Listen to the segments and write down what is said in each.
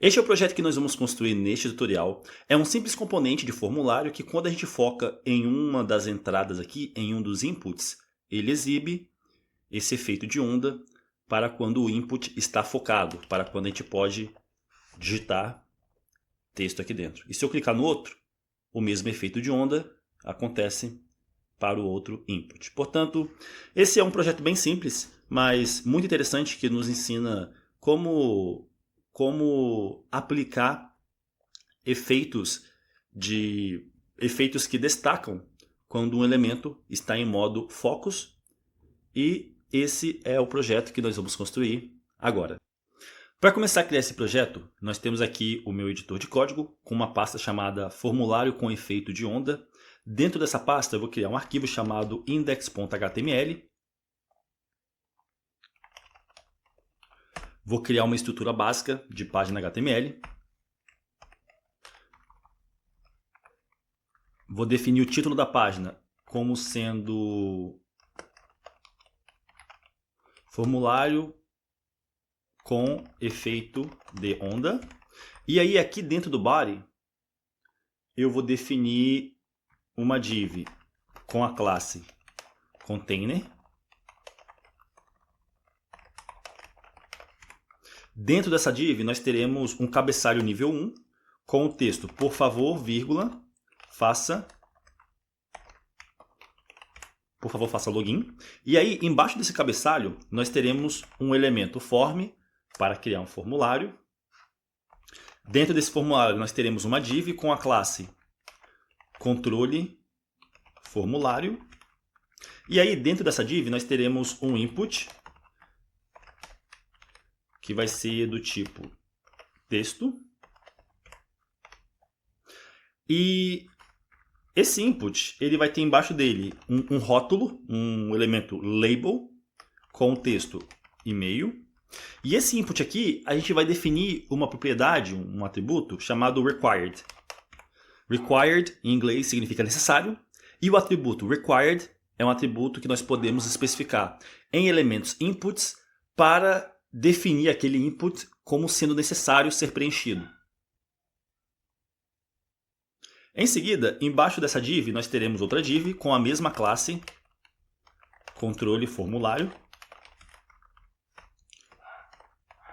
Este é o projeto que nós vamos construir neste tutorial. É um simples componente de formulário que, quando a gente foca em uma das entradas aqui, em um dos inputs, ele exibe esse efeito de onda para quando o input está focado, para quando a gente pode digitar texto aqui dentro. E se eu clicar no outro, o mesmo efeito de onda acontece para o outro input. Portanto, esse é um projeto bem simples, mas muito interessante, que nos ensina como aplicar efeitos que destacam quando um elemento está em modo focus, e esse é o projeto que nós vamos construir agora. Para começar a criar esse projeto, nós temos aqui o meu editor de código com uma pasta chamada formulário com efeito de onda. Dentro dessa pasta eu vou criar um arquivo chamado index.html. Vou criar uma estrutura básica de página HTML. Vou definir o título da página como sendo formulário com efeito de onda. E aí aqui dentro do body eu vou definir uma div com a classe container. Dentro dessa div nós teremos um cabeçalho nível 1 com o texto: por favor, vírgula, faça login. E aí embaixo desse cabeçalho nós teremos um elemento form para criar um formulário. Dentro desse formulário nós teremos uma div com a classe controle formulário. E aí dentro dessa div nós teremos um input que vai ser do tipo texto. E esse input ele vai ter embaixo dele um rótulo, um elemento label com o texto e-mail. E esse input aqui a gente vai definir uma propriedade, um atributo chamado required. Required em inglês significa necessário, e o atributo required é um atributo que nós podemos especificar em elementos inputs para definir aquele input como sendo necessário ser preenchido. Em seguida, embaixo dessa div nós teremos outra div com a mesma classe controle formulário.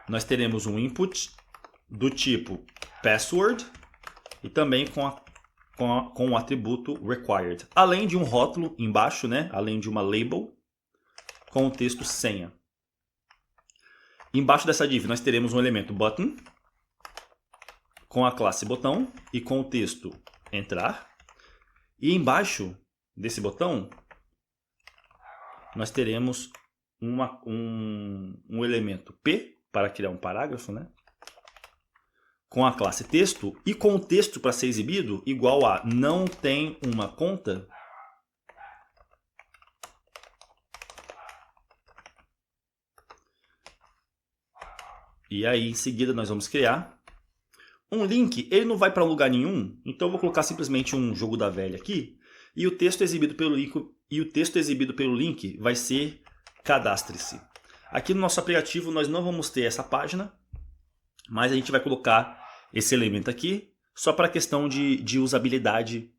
Nós teremos um input do tipo password e também com o atributo required, além de um rótulo embaixo, né? Além de uma label com o texto senha. Embaixo dessa div nós teremos um elemento button com a classe botão e com o texto entrar. E embaixo desse botão nós teremos um elemento p para criar um parágrafo, né? Com a classe texto e com o texto para ser exibido igual a não tem uma conta e aí em seguida nós vamos criar um link. Ele não vai para lugar nenhum, então eu vou colocar simplesmente um jogo da velha aqui, e o texto exibido pelo link vai ser cadastre-se. Aqui no nosso aplicativo nós não vamos ter essa página, mas a gente vai colocar esse elemento aqui só para a questão de usabilidade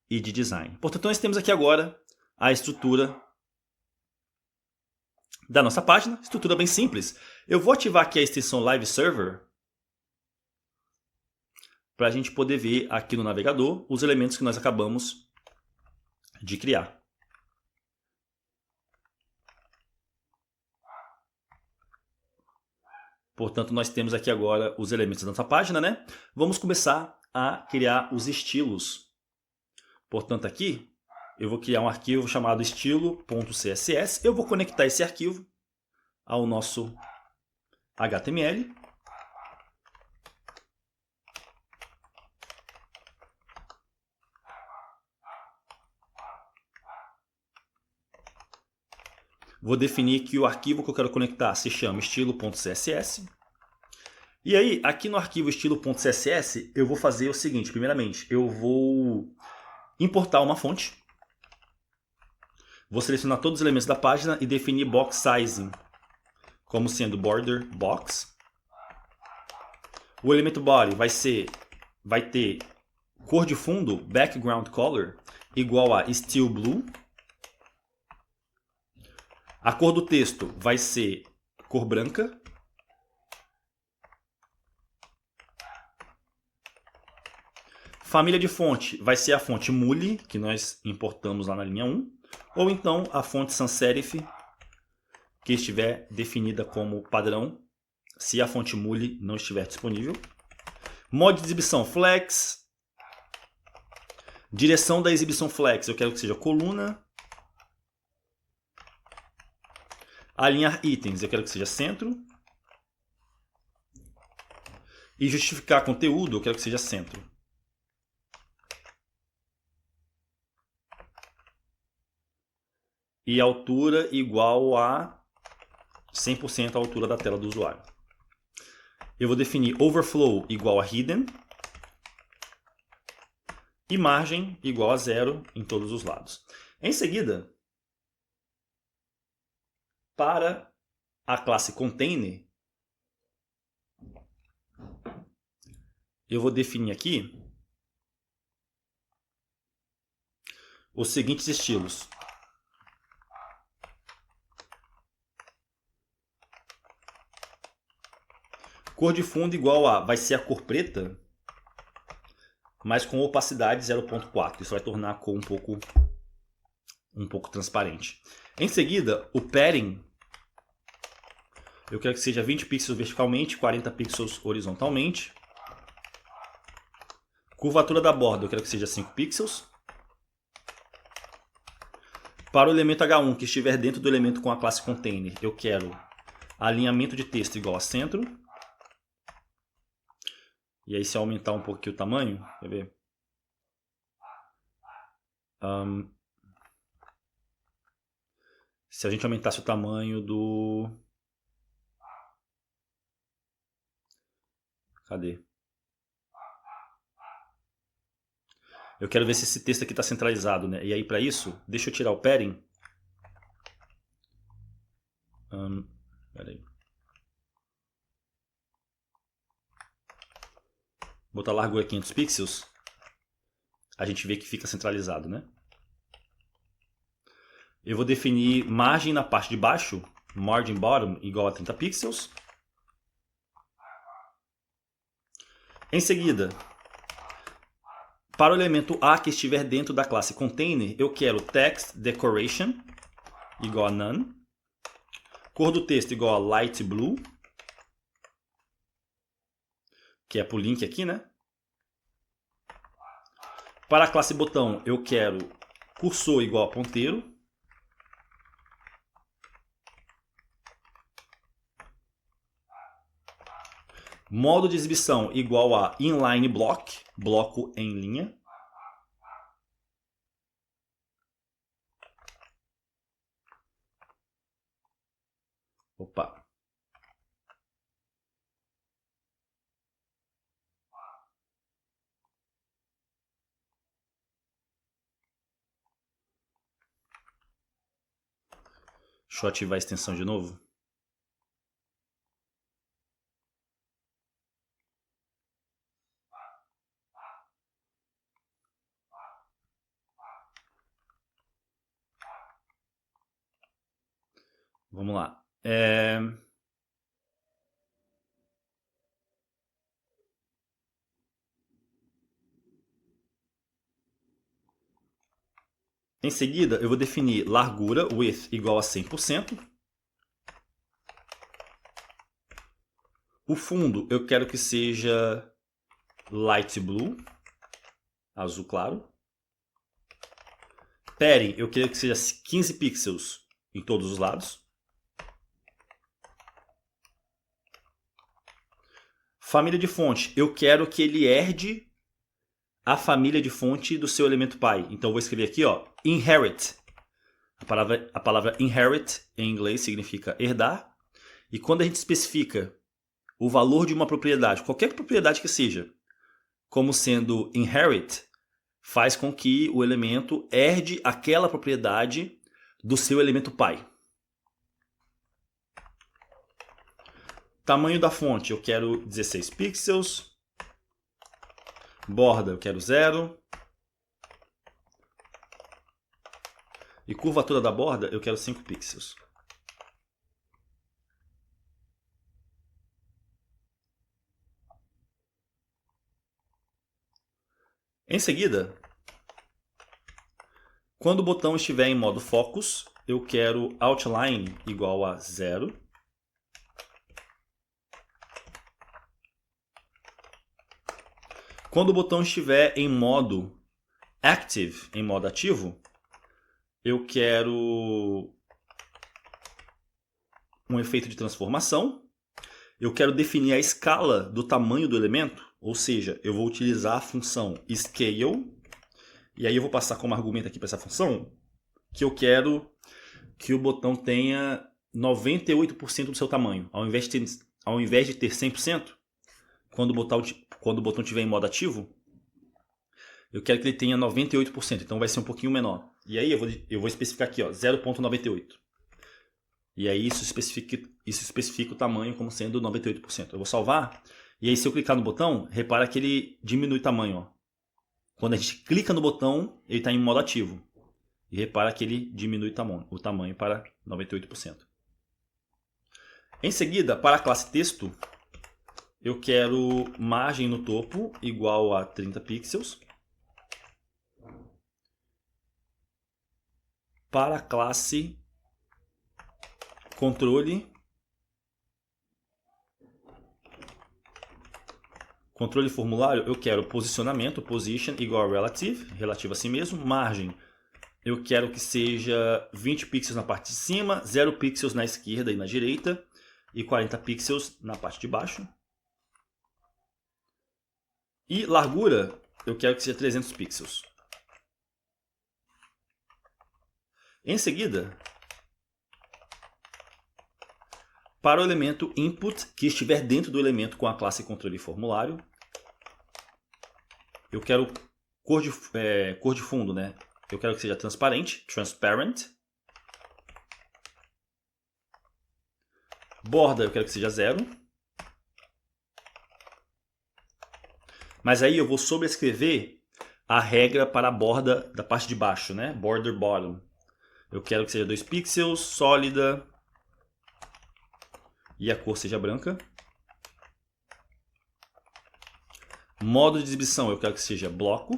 e de design. Portanto, nós temos aqui agora a estrutura da nossa página, estrutura bem simples. Eu vou ativar aqui a extensão Live Server para a gente poder ver aqui no navegador os elementos que nós acabamos de criar. Portanto, nós temos aqui agora os elementos da nossa página, né? Vamos começar a criar os estilos. Portanto, aqui eu vou criar um arquivo chamado estilo.css. Eu vou conectar esse arquivo ao nosso HTML. Vou definir que o arquivo que eu quero conectar se chama estilo.css. E aí, aqui no arquivo estilo.css, eu vou fazer o seguinte. Primeiramente, eu vou importar uma fonte. Vou selecionar todos os elementos da página e definir box sizing como sendo border box. O elemento body vai ter cor de fundo, background color, igual a steel blue. A cor do texto vai ser cor branca. Família de fonte vai ser a fonte Muli, que nós importamos lá na linha 1. Ou então a fonte sans serif, que estiver definida como padrão, se a fonte Muli não estiver disponível. Modo de exibição flex. Direção da exibição flex, eu quero que seja coluna. Alinhar itens, eu quero que seja centro. E justificar conteúdo, eu quero que seja centro. E altura igual a 100% a altura da tela do usuário. Eu vou definir overflow igual a hidden. E margem igual a 0 em todos os lados. Em seguida, para a classe container, eu vou definir aqui os seguintes estilos. Cor de fundo igual a, vai ser a cor preta, mas com opacidade 0.4. Isso vai tornar a cor um pouco transparente. Em seguida, o padding, eu quero que seja 20 pixels verticalmente, 40 pixels horizontalmente. Curvatura da borda, eu quero que seja 5 pixels. Para o elemento H1 que estiver dentro do elemento com a classe container, eu quero alinhamento de texto igual a centro. E aí se eu aumentar um pouquinho o tamanho, quer ver? Se a gente aumentasse o tamanho do... Cadê? Eu quero ver se esse texto aqui está centralizado, né? E aí para isso, deixa eu tirar o padding. Peraí. Botar largura 500 pixels. A gente vê que fica centralizado, né? Eu vou definir margem na parte de baixo, margin bottom igual a 30 pixels. Em seguida, para o elemento A que estiver dentro da classe container, eu quero text decoration igual a none. Cor do texto igual a light blue, que é para o link aqui, né? Para a classe botão, eu quero cursor igual a ponteiro. Modo de exibição igual a inline block, bloco em linha. Opa. Deixa eu ativar a extensão de novo. Vamos lá. Em seguida, eu vou definir largura, width, igual a 100%. O fundo, eu quero que seja light blue, azul claro. Padding, eu quero que seja 15 pixels em todos os lados. Família de fonte, eu quero que ele herde a família de fonte do seu elemento pai. Então eu vou escrever aqui, ó, inherit. A palavra inherit em inglês significa herdar. E quando a gente especifica o valor de uma propriedade, qualquer propriedade que seja, como sendo inherit, faz com que o elemento herde aquela propriedade do seu elemento pai. Tamanho da fonte, eu quero 16 pixels. Borda, eu quero 0. E curvatura da borda, eu quero 5 pixels. Em seguida, quando o botão estiver em modo Focus, eu quero Outline igual a 0. Quando o botão estiver em modo Active, em modo ativo, eu quero um efeito de transformação. Eu quero definir a escala do tamanho do elemento, ou seja, eu vou utilizar a função Scale. E aí eu vou passar como argumento aqui para essa função que eu quero que o botão tenha 98% do seu tamanho. Ao invés de ter 100%, quando o botão estiver em modo ativo, eu quero que ele tenha 98%, então vai ser um pouquinho menor. E aí eu vou especificar aqui, 0,98. E aí isso especifica o tamanho como sendo 98%. Eu vou salvar, e aí se eu clicar no botão, repara que ele diminui o tamanho. Ó. Quando a gente clica no botão, ele está em modo ativo. E repara que ele diminui o tamanho para 98%. Em seguida, para a classe texto, eu quero margem no topo igual a 30 pixels. Para a classe controle formulário, eu quero posicionamento, position igual a relative, relativo a si mesmo. Margem, eu quero que seja 20 pixels na parte de cima, 0 pixels na esquerda e na direita, e 40 pixels na parte de baixo. E largura, eu quero que seja 300 pixels. Em seguida, para o elemento input que estiver dentro do elemento com a classe controle formulário, eu quero cor de fundo, né? Eu quero que seja transparente, transparent. Borda, eu quero que seja 0. Mas aí eu vou sobrescrever a regra para a borda da parte de baixo, né? Border bottom. Eu quero que seja 2 pixels, sólida, e a cor seja branca. Modo de exibição, eu quero que seja bloco.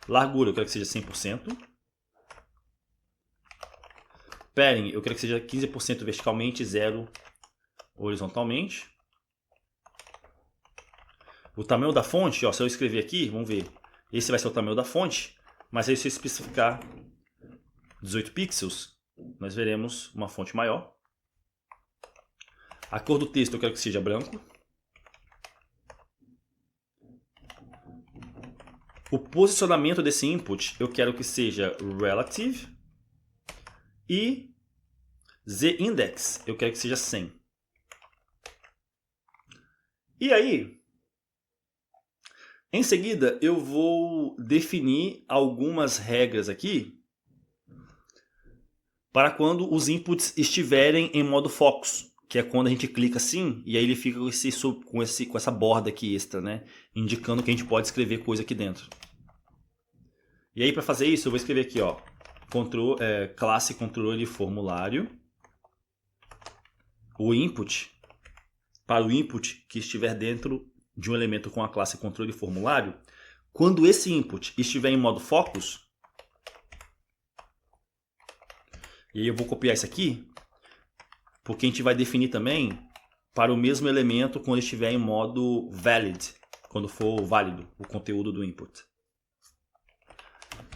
Largura, eu quero que seja 100%. Padding, eu quero que seja 15% verticalmente e 0% horizontalmente. O tamanho da fonte, se eu escrever aqui, vamos ver. Esse vai ser o tamanho da fonte, mas aí se eu especificar 18 pixels, nós veremos uma fonte maior. A cor do texto eu quero que seja branco. O posicionamento desse input eu quero que seja relative. E z-index eu quero que seja 100. E aí, em seguida, eu vou definir algumas regras aqui para quando os inputs estiverem em modo focus, que é quando a gente clica assim e aí ele fica com essa borda aqui extra, né? Indicando que a gente pode escrever coisa aqui dentro. E aí para fazer isso eu vou escrever aqui, classe controle formulário. Para o input que estiver dentro de um elemento com a classe controle formulário, quando esse input estiver em modo focus, e aí eu vou copiar isso aqui, porque a gente vai definir também para o mesmo elemento quando estiver em modo valid, quando for válido o conteúdo do input.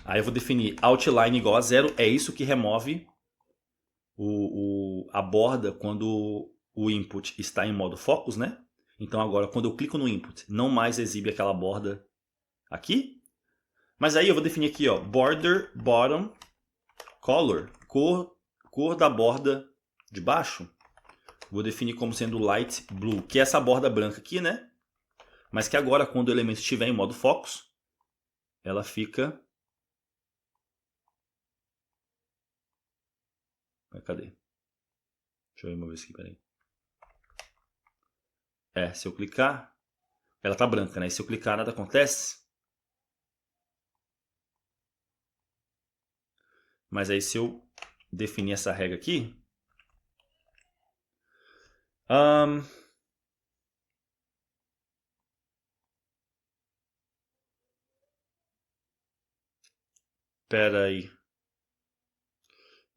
Aí eu vou definir outline igual a 0, é isso que remove a borda quando o input está em modo focus, né? Então agora quando eu clico no input, não mais exibe aquela borda aqui. Mas aí eu vou definir aqui, border bottom color, cor da borda de baixo. Vou definir como sendo light blue, que é essa borda branca aqui, né? Mas que agora quando o elemento estiver em modo focus, ela fica... Cadê? Deixa Deixa eu remover isso aqui, peraí. Se eu clicar, ela tá branca, né? E se eu clicar, nada acontece. Mas aí se eu definir essa regra aqui... Pera aí.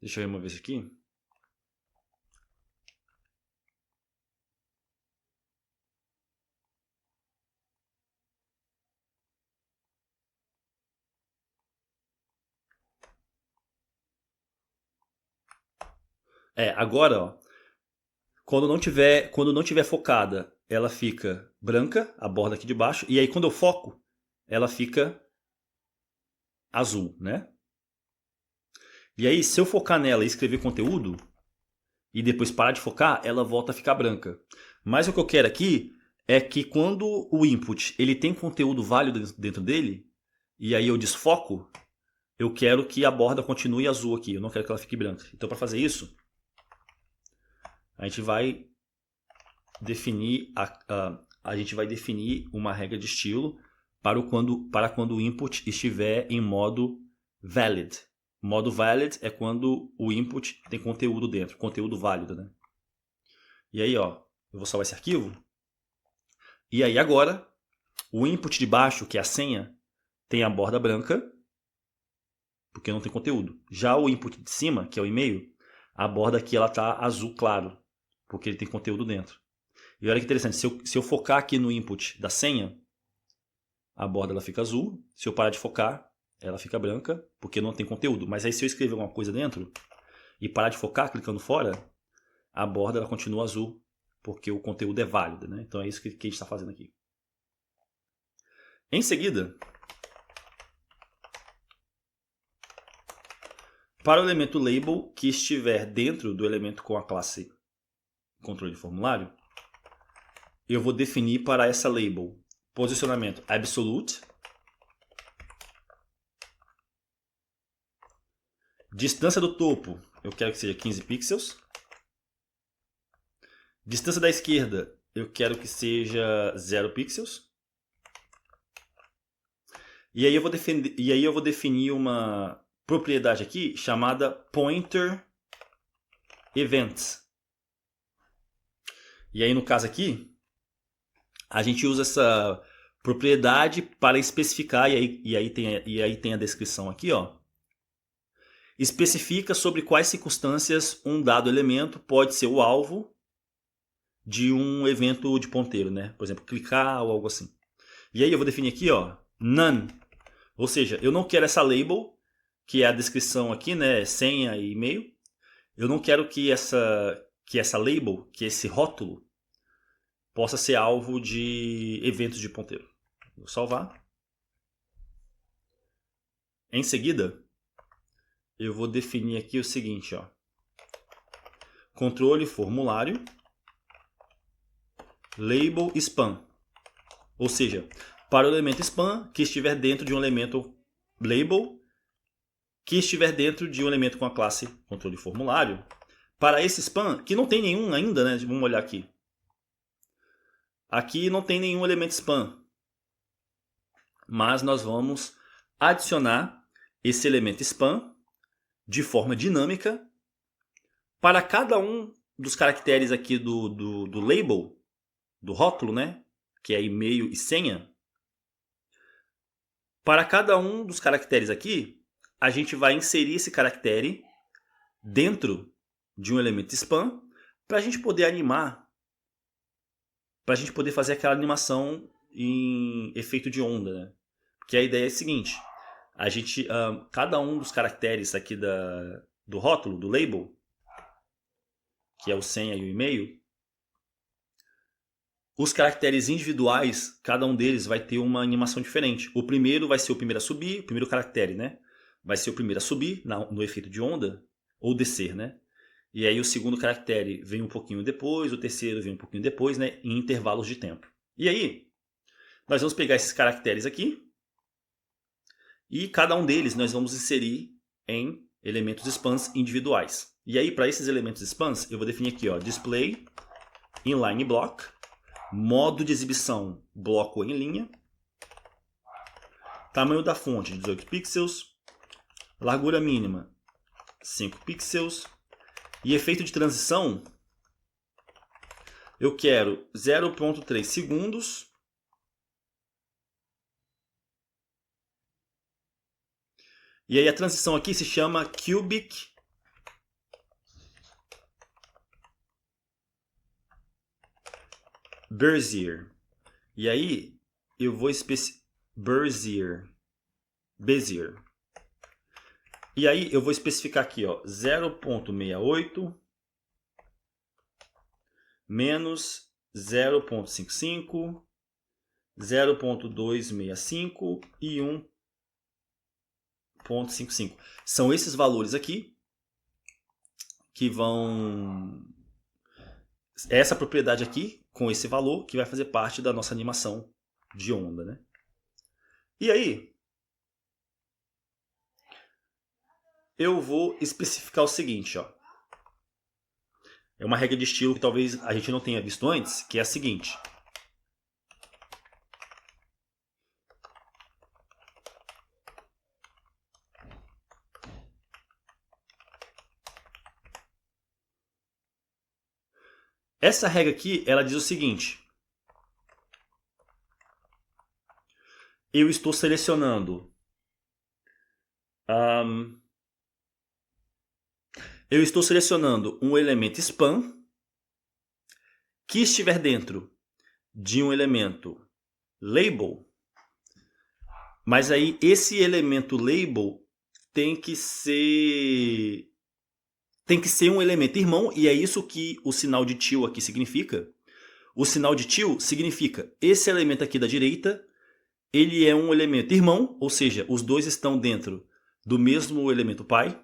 Deixa eu remover isso aqui. Agora, ó, quando não tiver focada, ela fica branca, a borda aqui de baixo, e aí quando eu foco, ela fica azul, né? E aí, se eu focar nela e escrever conteúdo, e depois parar de focar, ela volta a ficar branca. Mas o que eu quero aqui é que quando o input ele tem conteúdo válido dentro dele, e aí eu desfoco, eu quero que a borda continue azul aqui, eu não quero que ela fique branca. Então, para fazer isso, a gente vai definir uma regra de estilo para quando o input estiver em modo valid. Modo valid é quando o input tem conteúdo dentro, conteúdo válido, né? E aí, ó, eu vou salvar esse arquivo. E aí agora, o input de baixo, que é a senha, tem a borda branca, porque não tem conteúdo. Já o input de cima, que é o e-mail, a borda aqui ela tá azul claro, porque ele tem conteúdo dentro. E olha que interessante, se eu focar aqui no input da senha, a borda ela fica azul. Se eu parar de focar, ela fica branca, porque não tem conteúdo. Mas aí se eu escrever alguma coisa dentro e parar de focar, clicando fora, a borda ela continua azul, porque o conteúdo é válido, né? Então é isso que a gente está fazendo aqui. Em seguida, para o elemento label que estiver dentro do elemento com a classe controle de formulário, eu vou definir para essa label posicionamento absolute, distância do topo, eu quero que seja 15 pixels, distância da esquerda, eu quero que seja 0 pixels, e aí eu vou definir uma propriedade aqui chamada pointer events. E aí no caso aqui, a gente usa essa propriedade para especificar, e aí tem a descrição aqui, ó. Especifica sobre quais circunstâncias um dado elemento pode ser o alvo de um evento de ponteiro, né? Por exemplo, clicar ou algo assim. E aí eu vou definir aqui, ó, none. Ou seja, eu não quero essa label, que é a descrição aqui, né? Senha e e-mail. Eu não quero que essa label, que esse rótulo, possa ser alvo de eventos de ponteiro. Vou salvar. Em seguida, eu vou definir aqui o seguinte, ó. Controle formulário, label spam. Ou seja, para o elemento spam que estiver dentro de um elemento label, que estiver dentro de um elemento com a classe controle formulário, para esse spam, que não tem nenhum ainda, né? Vamos olhar aqui. Aqui não tem nenhum elemento spam, mas nós vamos adicionar esse elemento spam de forma dinâmica para cada um dos caracteres aqui do label, do rótulo, né? Que é e-mail e senha. Para cada um dos caracteres aqui, a gente vai inserir esse caractere dentro de um elemento spam para a gente poder animar, para a gente poder fazer aquela animação em efeito de onda, né? Porque a ideia é a seguinte: cada um dos caracteres aqui do rótulo, do label, que é o senha e o e-mail, os caracteres individuais, cada um deles vai ter uma animação diferente. O primeiro vai ser o primeiro a subir, o primeiro caractere, né? Vai ser o primeiro a subir no efeito de onda, ou descer, né? E aí o segundo caractere vem um pouquinho depois, o terceiro vem um pouquinho depois, né? Em intervalos de tempo. E aí, nós vamos pegar esses caracteres aqui, e cada um deles nós vamos inserir em elementos spams individuais. E aí, para esses elementos spans, eu vou definir aqui, ó, display inline block, modo de exibição bloco em linha, tamanho da fonte 18 pixels, largura mínima 5 pixels e efeito de transição eu quero 0.3 segundos e aí a transição aqui se chama cubic Bezier. E aí eu vou Bezier. E aí eu vou especificar aqui, ó, 0.68 menos 0.55, 0.265 e 1.55. São esses valores aqui que vão... Essa propriedade aqui, com esse valor, que vai fazer parte da nossa animação de onda, né? E aí, eu vou especificar o seguinte, ó. É uma regra de estilo que talvez a gente não tenha visto antes, que é a seguinte. Essa regra aqui, ela diz o seguinte. Eu estou selecionando... eu estou selecionando um elemento span que estiver dentro de um elemento label, mas aí esse elemento label tem que ser um elemento irmão, e é isso que o sinal de til aqui significa. O sinal de til significa esse elemento aqui da direita, ele é um elemento irmão, ou seja, os dois estão dentro do mesmo elemento pai.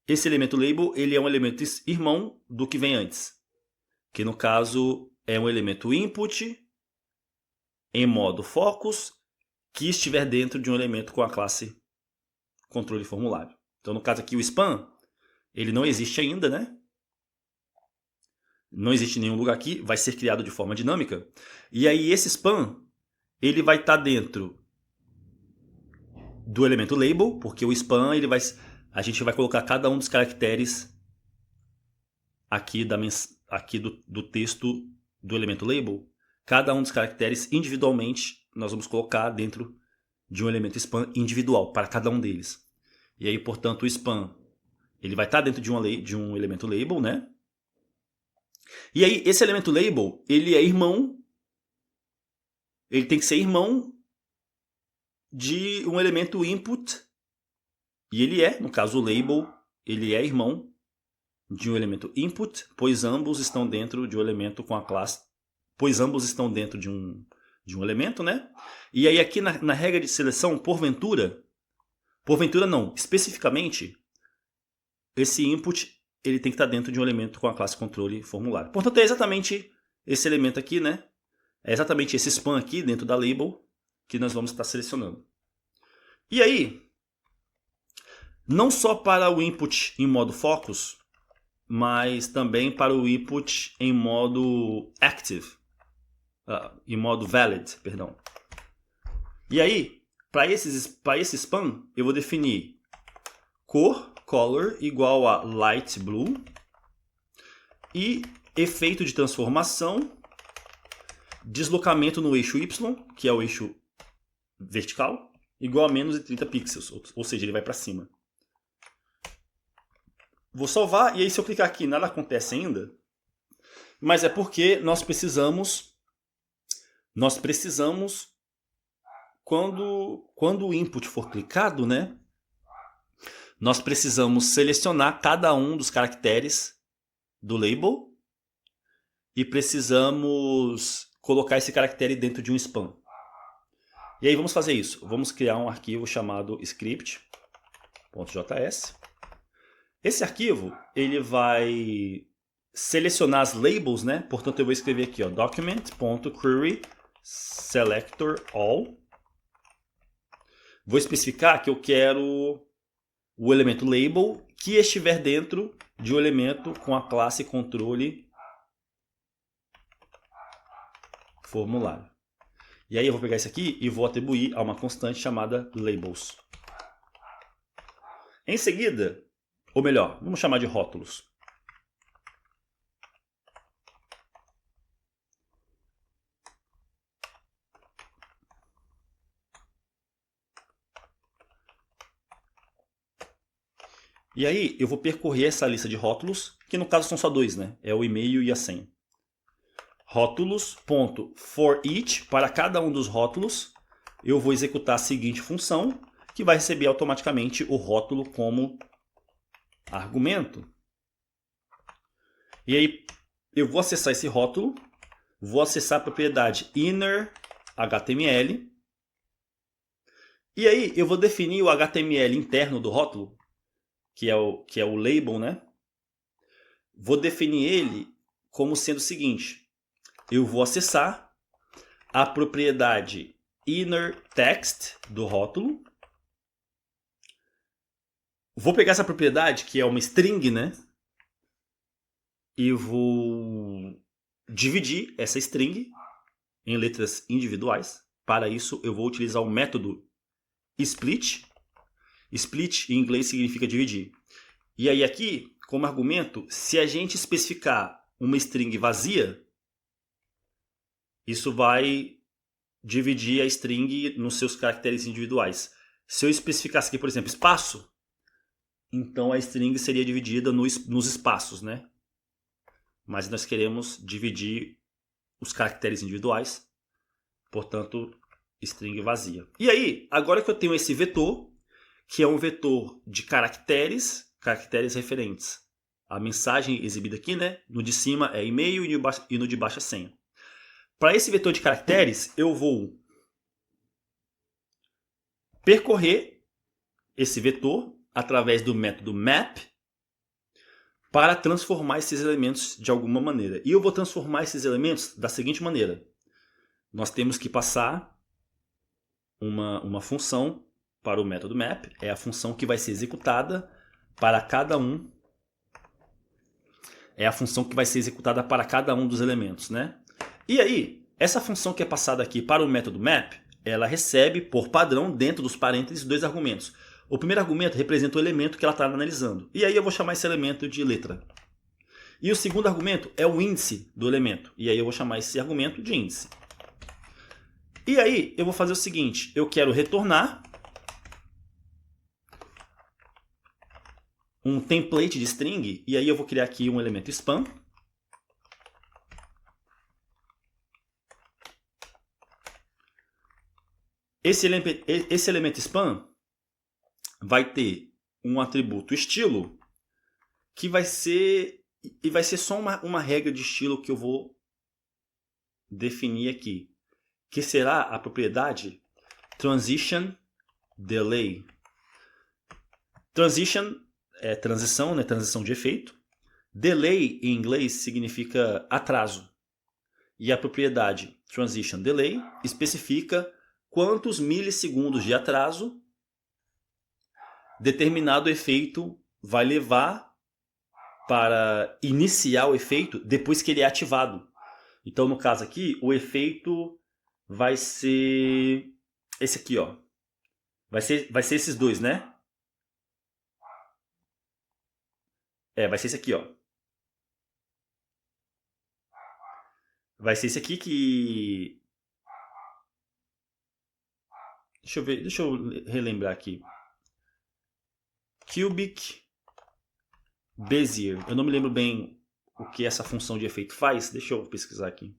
Esse elemento label, ele é um elemento irmão do que vem antes, que no caso é um elemento input em modo focus que estiver dentro de um elemento com a classe controle formulário. Então, no caso aqui, o span, ele não existe ainda, né? Não existe em nenhum lugar aqui, vai ser criado de forma dinâmica. E aí esse span, ele vai estar dentro do elemento label, porque o span, a gente vai colocar cada um dos caracteres aqui, do texto do elemento label. Cada um dos caracteres individualmente nós vamos colocar dentro de um elemento span individual para cada um deles. E aí, portanto, o span ele vai estar dentro de um elemento label, né? E aí, esse elemento label, ele é irmão, ele tem que ser irmão de um elemento input, e ele é, no caso o label, ele é irmão de um elemento input, pois ambos estão dentro de um elemento com a classe, pois ambos estão dentro de um elemento, né? E aí aqui na regra de seleção, porventura não, especificamente, esse input ele tem que estar dentro de um elemento com a classe controle formulário. Portanto, é exatamente esse elemento aqui, né? É exatamente esse span aqui dentro da label que nós vamos estar selecionando. E aí, não só para o input em modo focus, mas também para o input em modo active, em modo valid, perdão. E aí, para esse span, eu vou definir color igual a light blue e efeito de transformação, deslocamento no eixo Y, que é o eixo vertical, igual a menos de 30 pixels, ou seja, ele vai para cima. Vou salvar, e aí se eu clicar aqui nada acontece ainda, mas é porque nós precisamos quando o input for clicado, né, nós precisamos selecionar cada um dos caracteres do label e precisamos colocar esse caractere dentro de um span. E aí vamos fazer isso. Vamos criar um arquivo chamado script.js. Esse arquivo ele vai selecionar as labels, né? Portanto, eu vou escrever aqui, ó, document.query selector all. Vou especificar que eu quero o elemento label que estiver dentro de um elemento com a classe controle formulário. E aí eu vou pegar isso aqui e vou atribuir a uma constante chamada labels. Em seguida, ou melhor, vamos chamar de rótulos. E aí eu vou percorrer essa lista de rótulos, que no caso são só dois, né? É o e-mail e a senha. Rótulos.forEach, para cada um dos rótulos, eu vou executar a seguinte função, que vai receber automaticamente o rótulo como argumento. E aí eu vou acessar esse rótulo, vou acessar a propriedade inner.html, e aí eu vou definir o HTML interno do rótulo, que é o label, né? Vou definir ele como sendo o seguinte: eu vou acessar a propriedade inner text do rótulo. Vou pegar essa propriedade, que é uma string, né? E vou dividir essa string em letras individuais. Para isso, eu vou utilizar o método split. Split em inglês significa dividir. E aí aqui, como argumento, se a gente especificar uma string vazia, isso vai dividir a string nos seus caracteres individuais. Se eu especificasse aqui, por exemplo, espaço, então a string seria dividida nos espaços, né? Mas nós queremos dividir os caracteres individuais, portanto, string vazia. E aí, agora que eu tenho esse vetor, que é um vetor de caracteres referentes à mensagem exibida aqui, né? No de cima é e-mail e no de baixo é senha. Para esse vetor de caracteres, eu vou percorrer esse vetor através do método map para transformar esses elementos de alguma maneira. E eu vou transformar esses elementos da seguinte maneira. Nós temos que passar uma função para o método map. É a função que vai ser executada para cada um. É a função que vai ser executada para cada um dos elementos, né? E aí, essa função que é passada aqui para o método map, ela recebe, por padrão, dentro dos parênteses, dois argumentos. O primeiro argumento representa o elemento que ela está analisando. E aí eu vou chamar esse elemento de letra. E o segundo argumento é o índice do elemento. E aí eu vou chamar esse argumento de índice. E aí eu vou fazer o seguinte. Eu quero retornar um template de string. E aí eu vou criar aqui um elemento spam. Esse elemento spam vai ter um atributo estilo que vai ser só uma regra de estilo que eu vou definir aqui, que será a propriedade transition delay. Transition é transição, né? Transição de efeito. Delay em inglês significa atraso. E a propriedade transition delay especifica quantos milissegundos de atraso determinado efeito vai levar para iniciar o efeito depois que ele é ativado. Então, no caso aqui, o efeito vai ser esse aqui, ó. Vai ser esses dois, né? Vai ser esse aqui, ó. Vai ser esse aqui que... deixa eu relembrar aqui. Cubic Bezier. Eu não me lembro bem o que essa função de efeito faz. Deixa eu pesquisar aqui.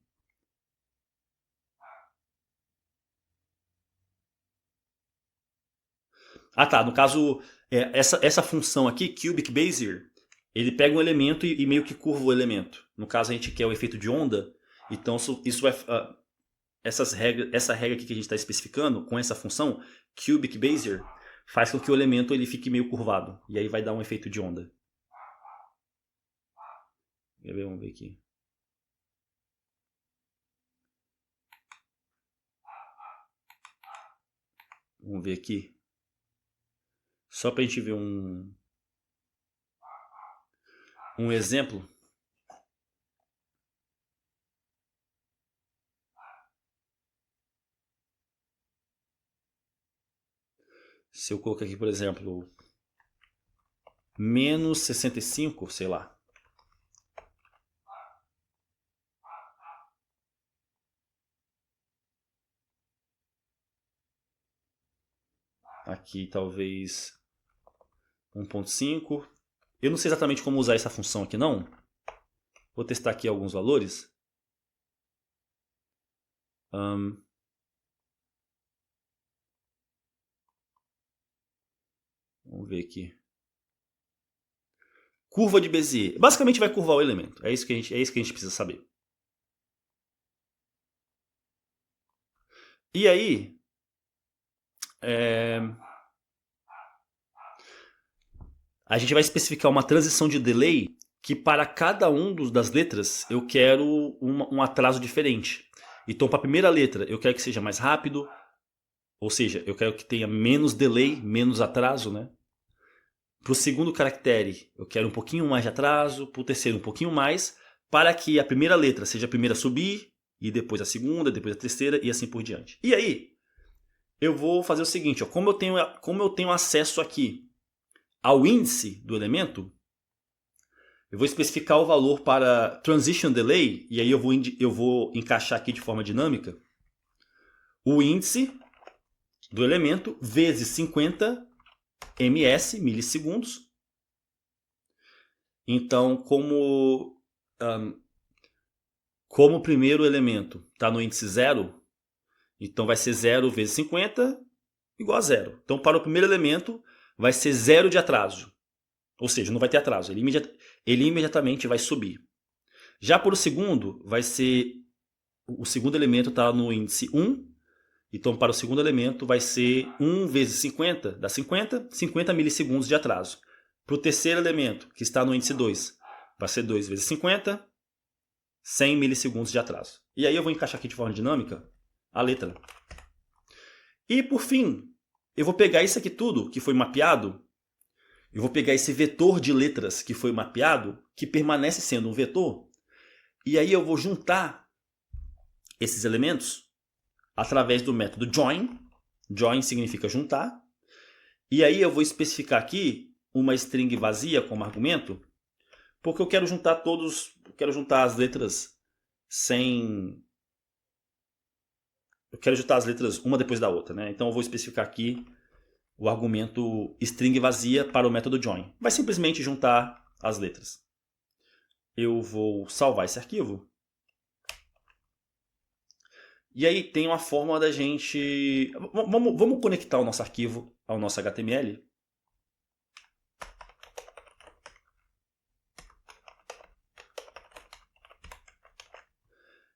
Ah, tá. No caso, essa função aqui, Cubic Bezier, ele pega um elemento e meio que curva o elemento. No caso, a gente quer o efeito de onda. Então, isso vai... essa regra aqui que a gente está especificando, com essa função, Cubic Bezier, faz com que o elemento ele fique meio curvado. E aí vai dar um efeito de onda. Vamos ver aqui. Vamos ver aqui. Só para a gente ver um... um exemplo. Se eu colocar aqui, por exemplo, menos 65, sei lá. Aqui talvez 1.5. Eu não sei exatamente como usar essa função aqui não. Vou testar aqui alguns valores. Vamos ver aqui. Curva de Bézier. Basicamente vai curvar o elemento. É isso que a gente precisa saber. E aí, a gente vai especificar uma transição de delay que para cada das letras eu quero um atraso diferente. Então, para a primeira letra, eu quero que seja mais rápido, ou seja, eu quero que tenha menos delay, menos atraso, né? Para o segundo caractere, eu quero um pouquinho mais de atraso, para o terceiro um pouquinho mais, para que a primeira letra seja a primeira a subir, e depois a segunda, depois a terceira, e assim por diante. E aí, eu vou fazer o seguinte, ó, como eu tenho acesso aqui ao índice do elemento, eu vou especificar o valor para Transition Delay, e aí eu vou encaixar aqui de forma dinâmica o índice do elemento vezes 50 ms, milissegundos. Então, como o primeiro elemento está no índice 0, então vai ser 0 vezes 50 igual a 0. Então, para o primeiro elemento, vai ser 0 de atraso. Ou seja, não vai ter atraso, ele imediatamente vai subir. Já para o segundo, vai ser... O segundo elemento está no índice 1, então para o segundo elemento vai ser 1 vezes 50, dá 50 milissegundos de atraso. Para o terceiro elemento, que está no índice 2, vai ser 2 vezes 50, 100 milissegundos de atraso. E aí eu vou encaixar aqui de forma dinâmica a letra. E por fim, eu vou pegar isso aqui tudo que foi mapeado, eu vou pegar esse vetor de letras que foi mapeado, que permanece sendo um vetor, e aí eu vou juntar esses elementos através do método join. Join significa juntar. E aí eu vou especificar aqui uma string vazia como argumento, porque eu quero juntar as letras sem... Eu quero juntar as letras uma depois da outra, né? Então eu vou especificar aqui o argumento string vazia para o método join. Vai simplesmente juntar as letras. Eu vou salvar esse arquivo. E aí tem uma forma da gente... Vamos conectar o nosso arquivo ao nosso HTML.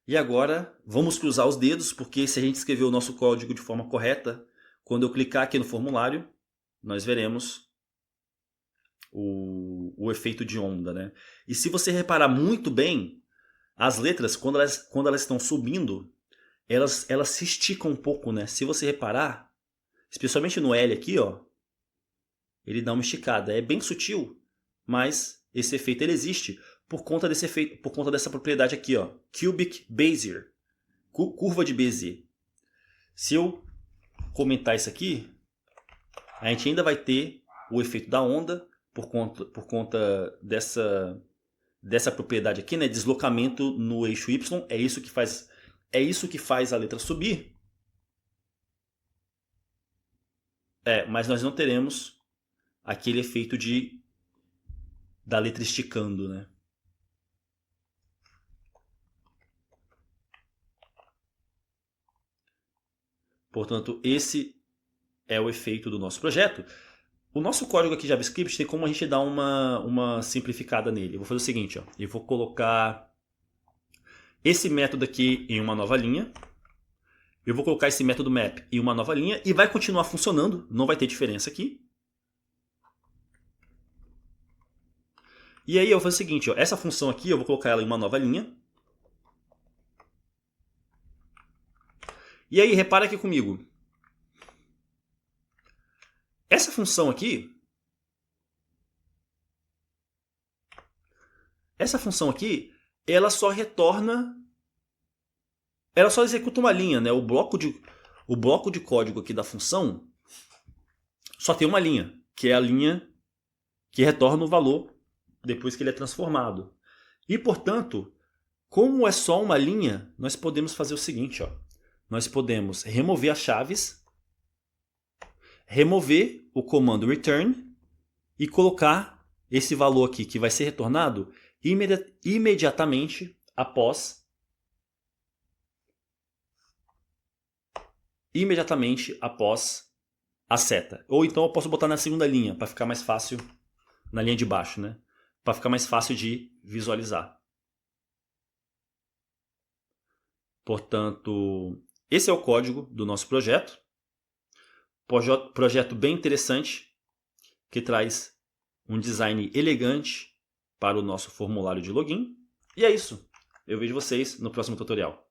E agora vamos cruzar os dedos, porque se a gente escrever o nosso código de forma correta, quando eu clicar aqui no formulário, nós veremos o efeito de onda, né? E se você reparar muito bem, as letras, quando elas estão subindo, elas se esticam um pouco, né? Se você reparar, especialmente no L aqui, ó, ele dá uma esticada. É bem sutil, mas esse efeito ele existe por conta desse efeito, por conta dessa propriedade aqui, ó, Cubic Bezier, curva de Bézier. Se eu comentar isso aqui, a gente ainda vai ter o efeito da onda por conta dessa propriedade aqui, né, deslocamento no eixo Y. É isso que faz a letra subir. Mas nós não teremos aquele efeito da letra esticando, né? Portanto, esse é o efeito do nosso projeto. O nosso código aqui de JavaScript tem como a gente dar uma simplificada nele. Eu vou fazer o seguinte, ó, eu vou colocar esse método aqui em uma nova linha. Eu vou colocar esse método map em uma nova linha e vai continuar funcionando, não vai ter diferença aqui. E aí eu vou fazer o seguinte, ó, essa função aqui eu vou colocar ela em uma nova linha. E aí repara aqui comigo. Essa função aqui, Essa função aqui, ela só retorna... Ela só executa uma linha, né? O bloco de código aqui da função só tem uma linha, que é a linha que retorna o valor depois que ele é transformado. E, portanto, como é só uma linha, nós podemos fazer o seguinte, ó. Nós podemos remover as chaves, remover o comando return e colocar esse valor aqui que vai ser retornado imediatamente após a seta. Ou então eu posso botar na segunda linha, para ficar mais fácil, na linha de baixo, né? Para ficar mais fácil de visualizar. Portanto, esse é o código do nosso projeto. Projeto bem interessante, que traz um design elegante para o nosso formulário de login. E é isso. Eu vejo vocês no próximo tutorial.